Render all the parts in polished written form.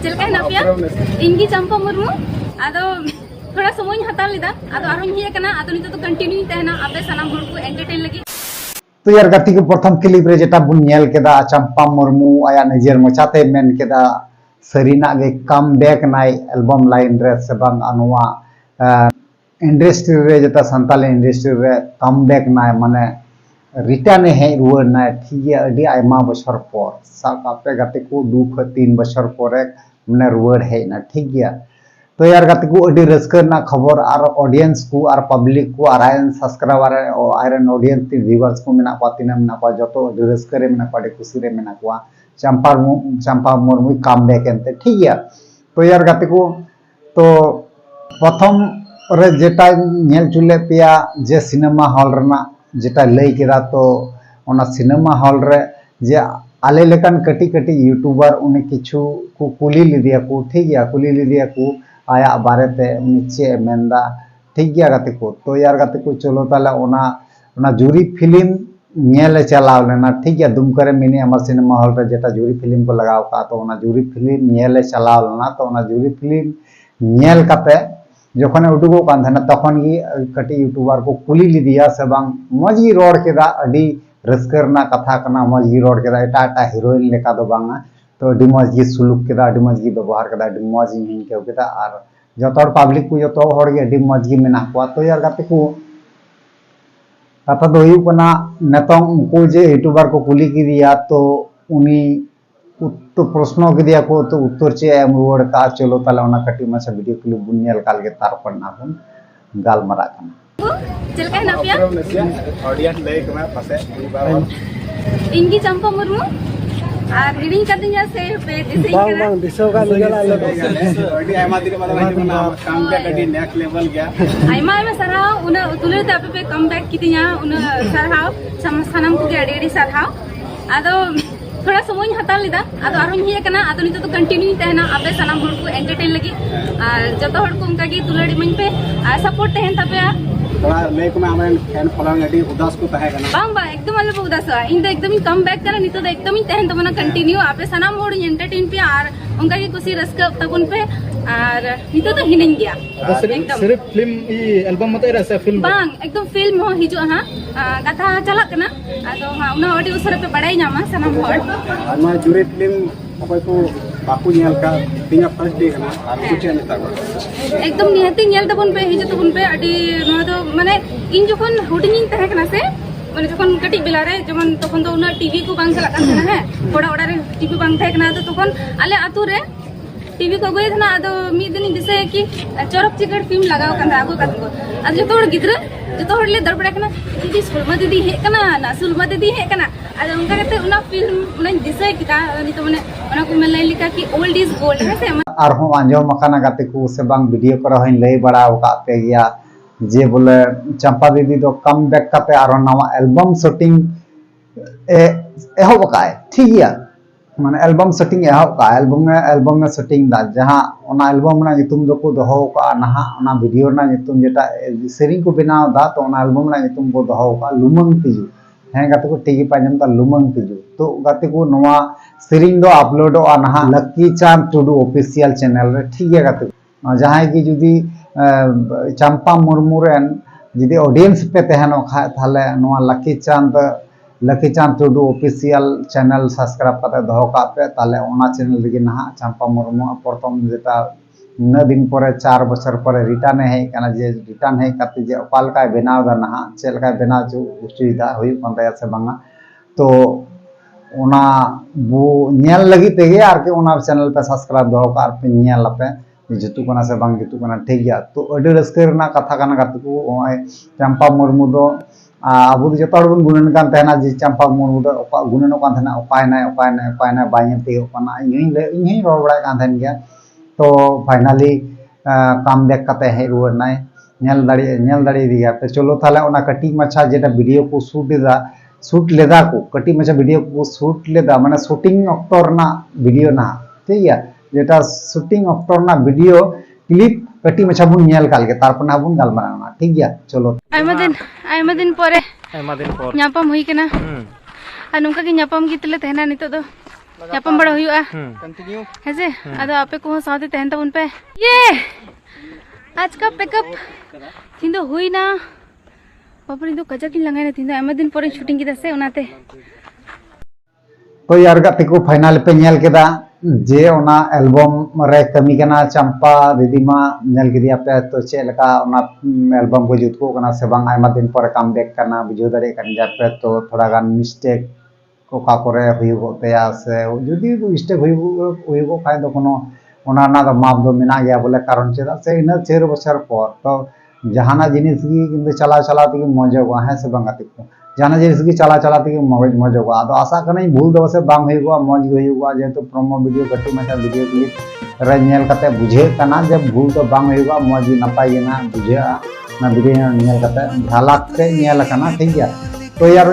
चलका है नापिया इनकी चंपा मुर्मू आदो थोड़ा समय हताल लेदा आदो आरो ही कना आदो नितो तो कंटिन्यू तहना आपे सनाम हर को एंटरटेन लगी। तो यार गति को प्रथम क्लिप रे जेटा बुन नेल केदा चंपा मुर्मू आया निजेर मचाते मेन केदा सरीना गे कम बैक नाय एल्बम लाइन रे से बांग अनुवा इंडस्ट्री रे जेटा संताल इंडस्ट्री रे कम बैक नाय माने रिटर्न है रुवर नाय ठीक है अडी आयमा बछर पर साक आपे गति को 2-3 बछर पर माने रुवर है ना ठीक है। तो यार गति को अडी रस्कर ना खबर और ऑडियंस को और पब्लिक को और आयरन सब्सक्राइबर और आयरन ऑडियंस ती व्यूअर्स को मेना को तीना मेना को जतो अडी रस्कर रे मेना को अडी खुशी रे मेना को चंपा मुर्मू कम बैक एंते ठीक है। तो यार गति को तो प्रथम रे जेटा नेल चुले पिया जे सिनेमा हॉल रना जेटा लई केदा तो ओना सिनेमा हॉल रे जे आले लेकन कटी कटी यूट्यूबर उन्हें किछु को कुली लिदिया को ठीक है कुली लिदिया को आया बारे ते नीचे मेंदा ठीक गया गति को। तो यार गति को चलो ताले ओना जूरी फिल्म नेल चलाव लेना ठीक है दुमकरे मिनी अमर सिनेमा हॉल रे जेटा जूरी फिल्म को लगाव का तो ओना जूरी फिल्म नेल चलाव लेना तो ओना जूरी फिल्म नेल काते जखने उडुगो कान थना तखन गी कटी यूट्यूबर को कुली लिदिया से बांग मजी रोड केदा अडी रस्करना कथा कना मजी रोड केदा एटा हीरोइन लेका दो बांगा तो अडी मजी सुलुक केदा अडी मजी व्यवहार केदा अडी मजी हिन केव केदा और जतोर पब्लिक को जतो हर गे अडी मजी मेना को। तो यार गते को कथा दो हुई कना नेतोंग उनको जे यूट्यूबर को कुली की दिया तो उनी तो प्रश्नों के दिया को तो उत्तर चे एम रुवड़ का चलो ताले ओना कटी मसा वीडियो क्लिप बुनियल काल के तारपड़ ना बन गालमरा कना चलका है नापिया ऑडियंस लाइक में फसे इनकी चंपा मुर्मू और रीडिंग कर दिया से पे बांग बांग दिसो का निकल आलो ऑडियंस आयमा दिन मतलब ना काम का कटी नेक्स्ट लेवल गया आयमा में सरहाव उन तुले तापे पे कम बैक कितिया उन सरहाव सनम को गेडी गेडी सरहाव आदो थोड़ा समय हताल लेदा आदो आरो ही कना आदो नितो तो कंटिन्यू तहना आपे सनाम हर को एंटरटेन लगी जतो हर को उनका की तुलड़ी मन पे सपोर्ट तहन तापे थोड़ा लेक में हमें फैन फॉलोइंग अडी उदास को तहे कना बांग बा एकदम अलग उदास इन तो एकदम कम बैक करा नितो तो एकदम तहन तो मना कंटिन्यू आपे सनाम हर एंटरटेन पे और उनका की खुशी रस्का तकुन पे और नितो तो हिनन गया एकदम सिर्फ फिल्म ई एल्बम मते रसे फिल्म बांग एकदम फिल्म हो हिजो हां कथा चला कना आदो हां उना अडी उसरे पे बड़ाई नामा सनाम हर आमा जुरे फिल्म अकोय को बापू नेल का तिंगा फर्स्ट डे कना और कुछ नेता को एकदम निहती नेल तबन पे हिजो तबन पे अडी नो तो माने इन जखन हुडिंग तहे कना से माने जखन कटी बेला रे जमन तखन तो उना टीवी को बांग चला कान है ओड़ा ओड़ा रे टीवी बांग तहे कना तो तखन आले आतु रे टीवी को गई थना आदो मी दिन दिसे कि चरक चिकट फिल्म लगाव कान आगो कान को आज जतो हर गिद्र जतो हर ले दरबड़ा कना दीदी सुलमा दीदी हे कना ना सुलमा दीदी हे कना आज उनका कहते उना फिल्म उना दिसे किता नितो माने उना को मेलाई लिखा कि ओल्ड इज गोल्ड है से और हम आंजो मकाना गते को से बांग वीडियो करा हइन लई बड़ा का पे गया जे बोले चंपा दीदी दो कम बैक काते और नवा एल्बम शूटिंग एहो बकाय ठीक है माने एल्बम शूटिंग एहो का एल्बम में शूटिंग दा जहां ओना एल्बम ना नितुम दो को दोहो का नहा ओना वीडियो ना नितुम जेटा सेरिंग को बनाव दा तो ओना एल्बम ना नितुम को दोहो का लुमंग तिजु हैं गते को टीवी पाजम ता लुमंग तिजु तो गते को नवा सेरिंग दो अपलोड आ नहा लकी चांद टुडू ऑफिशियल चैनल रे ठीक है गते जहां की जुदी चंपा मुर्मू रेन जुदी ऑडियंस पे तहनो खा थाले नवा लकी चांद टुडू ऑफिशियल चैनल सब्सक्राइब करते दहो का पे ताले ओना चैनल लगी नहा चंपा मुर्मू प्रथम जेटा न दिन पर 4 बछर पर रिटर्न है कना जे रिटर्न है करते जे ओपाल का बनाव दा नहा चेल का बनाव जो सुविधा हुई पंदया से बांगा तो ओना वो नेल लगी तेगे आर के ओना चैनल पे सब्सक्राइब दहो का पे नेल पे जुतु कना से बांग जुतु कना ठीक गया। तो अडी रस्कर ना कथा कना गते को चंपा मुर्मू दो आबू जतो बन गुणन कान तहना जी चंपा मुर्मू दो गुणन कान तहना उपाय ना बाय ते कना इन्हीं रोड बड़ा कान तहन गया। तो फाइनली कम बैक कते है रुवर नाय नेल दाड़ी दिया तो चलो थाले ओना कटी मछा जेटा वीडियो को शूट लेदा को कटी मछा वीडियो को शूट लेदा माने शूटिंग अक्टर ना वीडियो ना ठीक है जेटा शूटिंग अक्टर ना वीडियो क्लिप कटी मछा बुन नेल काल के तारपन ना बुन गालमाराना ठीक है। चलो आयमा दिन पर ᱧᱟᱯᱟᱢ हुई कना नुका की ᱧᱟᱯᱟम की तले तहना नितो दो यापम बड़ा हुआ कंटिन्यू ऐसे अदो आपे को साथे तहन तबन पे ये आज का पिकअप थिंदो हुई ना बापर इन दो कजा किन लंगाई ना थिंदो आयमा दिन पर शूटिंग किदा से उनाते तो यार गाते को फाइनल पे नेल केदा जे ओना एल्बम रे कमी कना चंपा दीदीमा नेल केदिया पे तो चे लका ओना एल्बम को जुत को कना से बांग आयमा दिन पर कम बैक करना बुझो दरे कन जा पे तो थोड़ा गान मिस्टेक को का करे हुई तया से जदि मिस्टेक हुई को खाय दो कोनो ओना ना माप दो मिना गया बोले कारण चेदा से इन 4 बछर पर तो जहाना जिनिस की किंतु चला चला तक मजा है से बांगाती को जहाना जिनिस की चला चला तक मजा आदो आशा करना भूल दो से बांग हुआ मज हुआ जेहेतु प्रोमो वीडियो कटी मटा वीडियो क्लिप रे नेल कते बुझे कना जब भूल तो बांग हुआ मज नपाय ना बुझे ना वीडियो नेल कते झालक ते नेल कना ठीक गया तो यार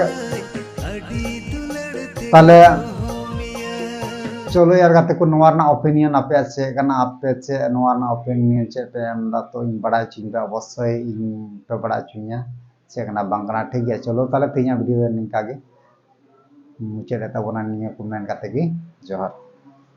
ताले चलो यार गाते को नोवारना ओपिनियन आपे से कना आपे से नोवारना ओपिनियन चे पे एमदा तो इन बड़ा चिंता अवश्य इन पे बड़ा चुनिया से कना बांगना ठीक गया चलो ताले तीन वीडियो निका गे मुचे रहता बना निया को मेन काते की जोहार।